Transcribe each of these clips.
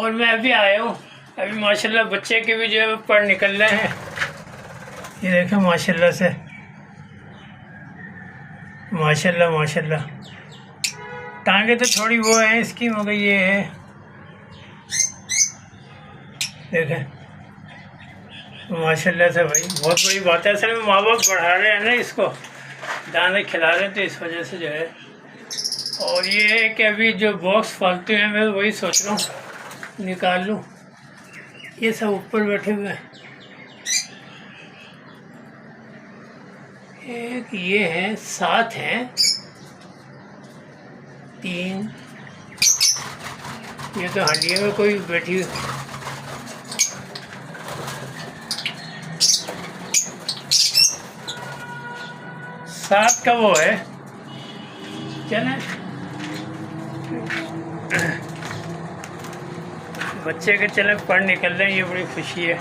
اور میں ابھی آیا ہوں. ابھی ماشاءاللہ بچے کے بھی جو ہے پڑھ نکل رہے ہیں. یہ دیکھیں ماشاءاللہ سے، ماشاءاللہ ماشاءاللہ. ٹانگیں تو تھوڑی وہ ہیں اس کی، مگر یہ ہے دیکھیں ماشاءاللہ سے. بھائی بہت بڑی بات ہے. اصل میں ماں باپ بڑھا رہے ہیں نا اس کو، دانے کھلا رہے ہیں، تو اس وجہ سے جو ہے. اور یہ ہے کہ ابھی جو باکس فالتو ہیں میں وہی سوچ رہا ہوں نکال لوں. یہ سب اوپر بیٹھے ہوئے ہیں. ایک یہ ہے، 7 ہیں، 3 یہ تو ہڈیوں میں کوئی بیٹھی ہوئی. سات کا وہ ہے. چلیں بچے کے چلیں پڑھ نکل رہے ہیں، یہ بڑی خوشی ہے.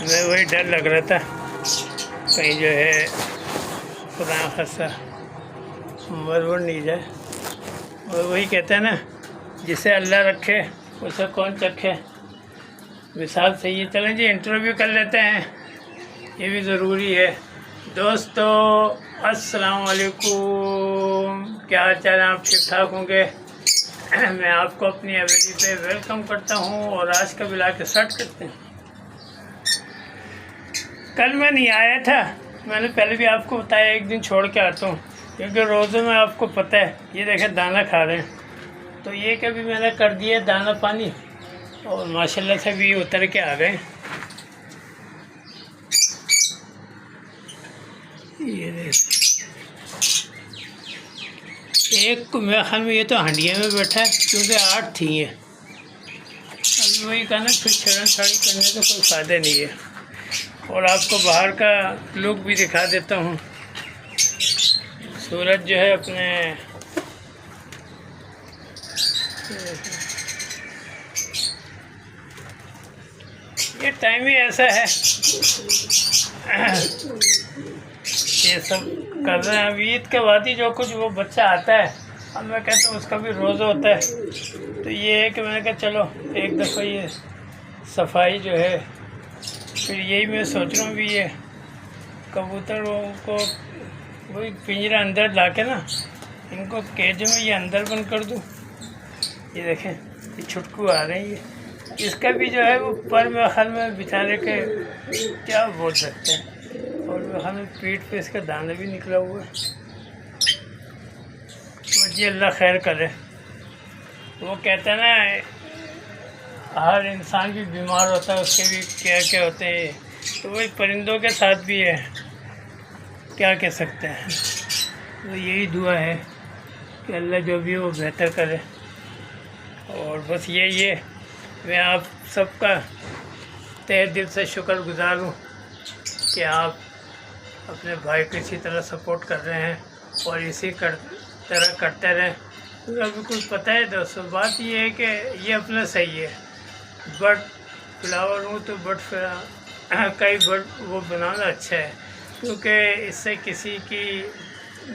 میں وہی ڈر لگ رہا تھا کہیں جو ہے خدا خاصہ مرور نہیں جائے. اور وہی کہتے ہیں نا، جسے اللہ رکھے اسے کون چکھے، مثال صحیح ہے. چلیں جی انٹرویو کر لیتے ہیں، یہ بھی ضروری ہے. دوستو السلام علیکم، کیا حال چال ہیں؟ آپ ٹھیک ٹھاک ہوں گے؟ میں آپ کو اپنی حویلی پہ ویلکم کرتا ہوں. اور آج کا بلا کے سٹارٹ کرتے ہیں. کل میں نہیں آیا تھا، میں نے پہلے بھی آپ کو بتایا ایک دن چھوڑ کے آتا ہوں، کیونکہ روزوں میں آپ کو پتہ ہے یہ دیکھیں دانہ کھا رہے ہیں. تو یہ کہ بھی میں نے کر دیا دانہ پانی، اور ماشاءاللہ سے بھی اتر کے آ گئے. یہ دیکھ ایک کو میرے خیال میں یہ تو ہنڈیا میں بیٹھا ہے، کیونکہ 8 تھی یہ. ابھی وہی کہا نا، پھر چھڑن چھاڑی کرنے کا کوئی فائدہ نہیں ہے. اور آپ کو باہر کا لک بھی دکھا دیتا ہوں. سورج جو ہے اپنے یہ ٹائم ہی ایسا ہے، یہ سب کر رہے ہیں. اب عید کے بعد ہی جو کچھ وہ بچہ آتا ہے، اب میں کہتا ہوں اس کا بھی روزہ ہوتا ہے. تو یہ ہے کہ میں نے کہا چلو ایک دفعہ یہ صفائی جو ہے، پھر یہی میں سوچ رہا ہوں بھی یہ کبوتروں کو وہی پنجرہ اندر لا کے نا، ان کو کیج میں یہ اندر بند کر دوں. یہ دیکھیں یہ چھٹکو آ رہے ہیں. یہ اس کا بھی جو ہے وہ پر میں خیال میں بیچارے کے کیا بول سکتے ہیں. اور میرے خیال میں پیٹھ پہ اس کا دانا بھی نکلا ہوا ہے. تو جی اللہ خیر کرے. وہ کہتے ہیں نا ہر انسان بھی بیمار ہوتا ہے، اس کے بھی کیا ہوتے ہیں. تو وہی پرندوں کے ساتھ بھی ہے، کیا کہہ سکتے ہیں. تو یہی دعا ہے کہ اللہ جو بھی وہ بہتر کرے. اور بس یہی ہے، میں آپ سب کا تہ دل سے شکر گزار ہوں کہ آپ اپنے بھائی کو اسی طرح سپورٹ کر رہے ہیں، اور اسی طرح کرتے رہیں. تو ابھی کچھ پتہ ہے دوستوں، بات یہ ہے کہ یہ اپنا صحیح ہے. بٹ فلاور ہوں تو بٹ کئی بٹ وہ بنانا اچھا ہے، کیونکہ اس سے کسی کی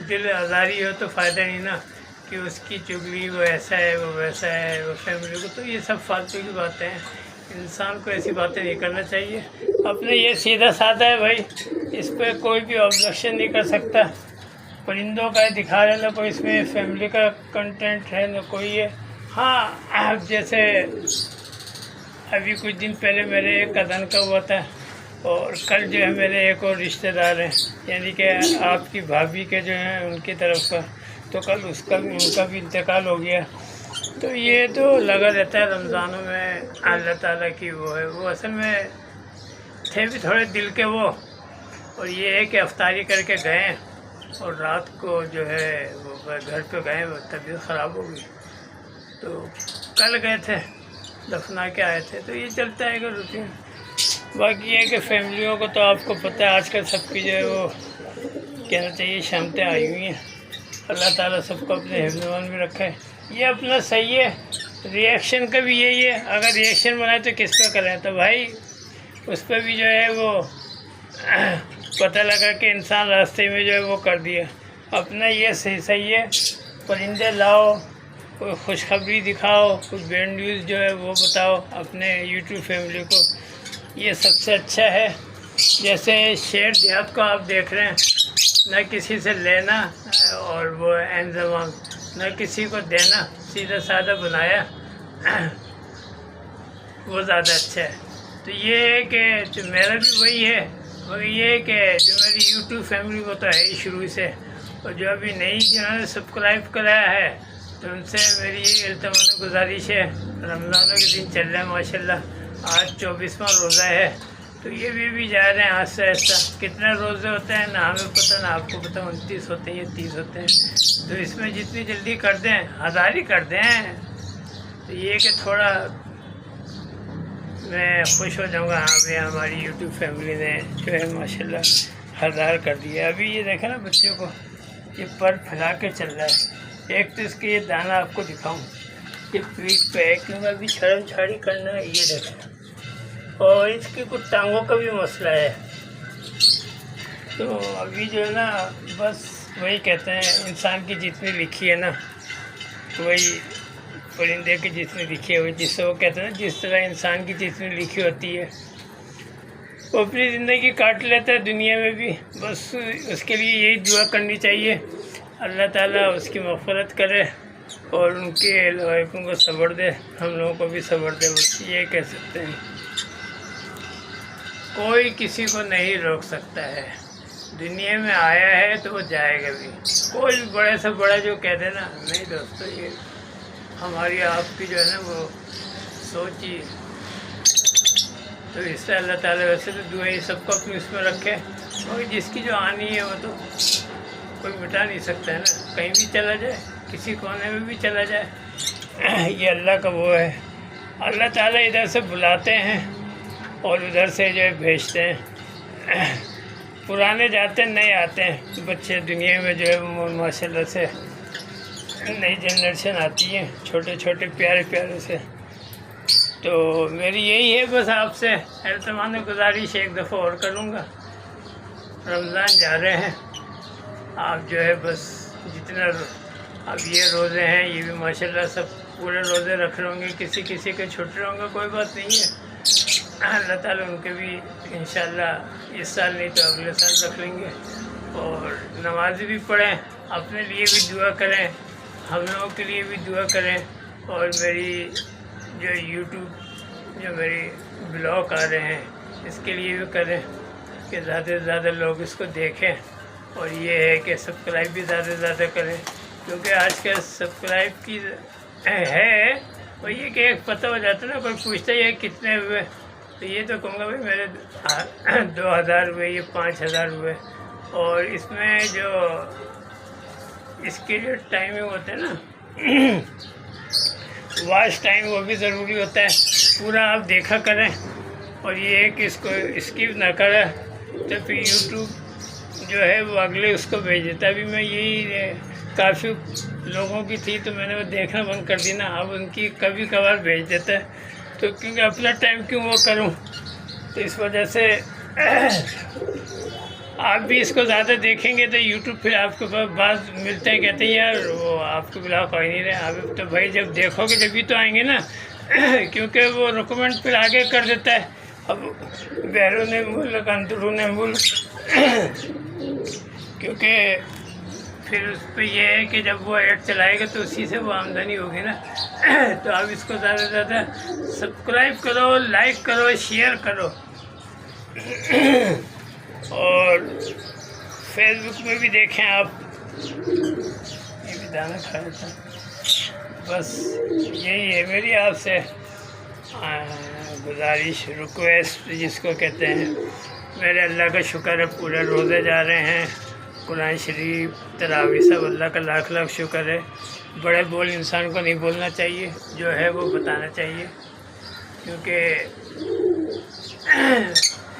دل آزاری ہو تو فائدہ نہیں نا، کہ اس کی چگلی وہ ایسا ہے وہ ویسا ہے وہ فیملی کو. تو یہ سب فالتو کی باتیں ہیں، انسان کو ایسی باتیں نہیں کرنا چاہیے. اپنے یہ سیدھا سادہ ہے بھائی، اس پہ کوئی بھی آبجیکشن نہیں کر سکتا. پرندوں کا دکھا رہے، نہ کوئی اس میں فیملی کا کنٹینٹ ہے، نہ کوئی ہے. ہاں جیسے ابھی کچھ دن پہلے میرے ایک کزن کا ہوا تھا، اور کل جو ہے میرے ایک اور رشتہ دار ہیں، یعنی کہ آپ کی بھابھی کے جو ہیں ان کی طرف کا، تو کل ان کا بھی انتقال ہو گیا. تو یہ تو لگا رہتا ہے رمضانوں میں، اللہ تعالیٰ کی وہ ہے. وہ اصل میں تھے بھی تھوڑے دل کے وہ، اور یہ ہے کہ افطاری کر کے گئے، اور رات کو جو ہے وہ گھر پہ گئے، وہ طبیعت خراب ہو گئی. تو کل گئے تھے، دفنا کے آئے تھے. تو یہ چلتا ہے کہ روٹین. باقی یہ ہے کہ فیملیوں کو تو آپ کو پتہ ہے آج کل سب کی جو ہے وہ کہنا چاہیے شامتیں آئی ہوئی ہیں. اللہ تعالیٰ سب کو اپنے حفظ و امان میں رکھے. یہ اپنا صحیح ہے. ریئیکشن کا بھی یہی ہے، اگر ریئیکشن بنائے تو کس پہ کریں؟ تو بھائی اس پہ بھی جو ہے وہ پتہ لگا کہ انسان راستے میں جو ہے وہ کر دیا. اپنا یہ صحیح ہے، پرندے لاؤ کوئی خوشخبری دکھاؤ، کوئی بیڈ نیوز جو ہے وہ بتاؤ اپنے یوٹیوب فیملی کو، یہ سب سے اچھا ہے۔ جیسے شہر دیہات کو آپ دیکھ رہے ہیں، نہ کسی سے لینا اور وہ عین زمان، نہ کسی کو دینا، سیدھا سادہ بنایا، وہ زیادہ اچھا ہے۔ تو یہ ہے کہ جو میرا بھی وہی ہے، مگر یہ ہے کہ جو میری یوٹیوب فیملی وہ تو ہے ہی شروع سے، اور جو ابھی نئی جنہوں نے سبسکرائب کرایا ہے تو ان سے میری یہ التماس گزارش ہے۔ رمضانوں کے دن چل رہے ہیں ماشاءاللہ، آج 24واں روزہ ہے، تو یہ بھی جا رہے ہیں آہستہ آہستہ۔ کتنے روزے ہوتے ہیں نہ ہمیں پتہ نہ آپ کو پتہ، 29 ہوتے ہیں یا 30 ہوتے ہیں، تو اس میں جتنی جلدی کر دیں 1000 ہی کر دیں۔ تو یہ کہ تھوڑا میں خوش ہو جاؤں گا، ہاں بھائی ہماری یوٹیوب فیملی نے جو ہے ماشاءاللہ 1000 کر دیا۔ ابھی یہ دیکھیں نا بچوں کو، یہ پر پھیلا کے چل رہا ہے۔ ایک تو اس کے یہ دانہ آپ کو دکھاؤں، یہ پیٹ پہ ہے کیونکہ ابھی چھڑم چھاڑی کرنا ہے، یہ دیکھیں، اور اس کی کچھ ٹانگوں کا بھی مسئلہ ہے۔ تو ابھی جو ہے نا بس وہی کہتے ہیں، انسان کی جتنی لکھی ہے نا وہی پرندے کی جتنی لکھی ہے ہوئی، جس سے وہ کہتے ہیں نا جس طرح انسان کی جتنی لکھی ہوتی ہے وہ اپنی زندگی کاٹ لیتا ہے دنیا میں بھی۔ بس اس کے لیے یہی دعا کرنی چاہیے، اللہ تعالیٰ اس کی مغفرت کرے اور ان کے لوائقوں کو صبر دے، ہم لوگوں کو بھی صبر دے، بس یہ کہہ سکتے ہیں۔ کوئی کسی کو نہیں روک سکتا ہے، دنیا میں آیا ہے تو وہ جائے گا بھی۔ کوئی بھی بڑے سے بڑا جو کہہ دے نا، نہیں دوستو، یہ ہماری آپ کی جو ہے نا وہ سوچ ہی، تو اس سے اللہ تعالیٰ ویسے تو دعائیں سب کو اپنی اس میں رکھے، اور جس کی جو آنی ہے وہ تو کوئی مٹا نہیں سکتا ہے نا، کہیں بھی چلا جائے، کسی کونے میں بھی چلا جائے، یہ اللہ کا وہ ہے۔ اللہ تعالیٰ ادھر سے بلاتے ہیں اور ادھر سے جو ہے بھیجتے ہیں، پرانے جاتے ہیں نئے آتے ہیں، بچے دنیا میں جو ہے ماشاء اللہ سے نئی جنریشن آتی ہے، چھوٹے چھوٹے پیارے پیارے سے۔ تو میری یہی ہے بس آپ سے التماس گزارش، ایک دفعہ اور کروں گا، رمضان جا رہے ہیں، آپ جو ہے بس جتنا اب یہ روزے ہیں یہ بھی ماشاءاللہ سب پورے روزے رکھ رہے ہوں گے، کسی کسی کے چھٹے ہوں گے، کوئی بات نہیں ہے، اللہ تعالیٰ ان کے بھی انشاءاللہ اس سال نہیں تو اگلے سال رکھ لیں گے۔ اور نمازیں بھی پڑھیں، اپنے لیے بھی دعا کریں، ہم لوگوں کے لیے بھی دعا کریں، اور میری جو یوٹیوب جو میری بلاگ آ رہے ہیں اس کے لیے بھی کریں کہ زیادہ سے زیادہ لوگ اس کو دیکھیں، اور یہ ہے کہ سبسکرائب بھی زیادہ سے زیادہ کریں، کیونکہ آج کل سبسکرائب کی ہے، اور یہ کہ ایک پتہ ہو جاتا ہے نا، کوئی پوچھتا ہے کتنے ہوئے، تو یہ تو کہوں گا بھائی میرے 2000 ہوئے، یہ 5000 ہوئے، اور اس میں جو اس کے جو ٹائمنگ ہوتے ہیں نا واچ ٹائم، وہ بھی ضروری ہوتا ہے، پورا آپ دیکھا کریں، اور یہ ہے کہ اس کو اسکپ نہ کریں، تو پھر یوٹیوب جو ہے وہ اگلے اس کو بھیج دیتا ہے۔ ابھی میں یہی کافی لوگوں کی تھی تو میں نے وہ دیکھنا بند کر دی نا، اب ان کی کبھی کبھار بھیج دیتا ہے، تو کیونکہ اپنا ٹائم کیوں وہ کروں، تو اس وجہ سے آپ بھی اس کو زیادہ دیکھیں گے تو یوٹیوب پھر آپ کے پاس بعض ملتے ہیں، کہتے ہیں یار وہ آپ کو بلاؤ کوئی نہیں رہے، آپ تو بھائی جب دیکھو گے جبھی تو آئیں گے نا، کیونکہ وہ ریکمنڈ پھر آگے کر دیتا ہے، اب بیرون ملک اندرون ملک، کیونکہ پھر اس پہ یہ ہے کہ جب وہ ایڈ چلائے گا تو اسی سے وہ آمدنی ہوگی نا، تو آپ اس کو زیادہ سے زیادہ سبسکرائب کرو، لائک کرو، شیئر کرو، اور فیس بک میں بھی دیکھیں آپ، یہ بھی دانہ کھایا تھا۔ بس یہی ہے میری آپ سے گزارش، ریکویسٹ جس کو کہتے ہیں۔ میرے اللہ کا شکر ہے پورے روزے جا رہے ہیں، قرآن شریف تراویح سب اللہ کا لاکھ لاکھ شکر ہے۔ بڑے بول انسان کو نہیں بولنا چاہیے، جو ہے وہ بتانا چاہیے، کیونکہ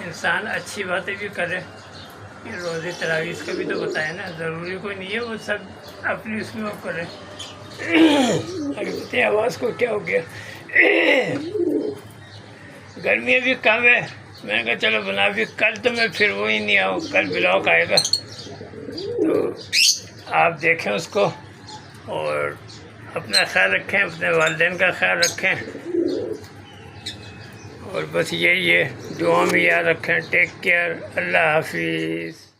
انسان اچھی باتیں بھی کرے، یہ روزے تراویح کا بھی تو بتائے نا، ضروری کوئی نہیں ہے وہ سب اپنی اس میں وہ کرے۔ ابھی پتہ ہے آواز کو کیا ہو گیا، گرمی ابھی کم ہے، میں نے کہا چلو بنا بھی، کل تو میں پھر وہی نہیں آؤں، کل بلاگ آئے گا تو آپ دیکھیں اس کو، اور اپنا خیال رکھیں، اپنے والدین کا خیال رکھیں، اور بس یہی ہے، دعا میں یاد رکھیں۔ ٹیک کیئر، اللہ حافظ۔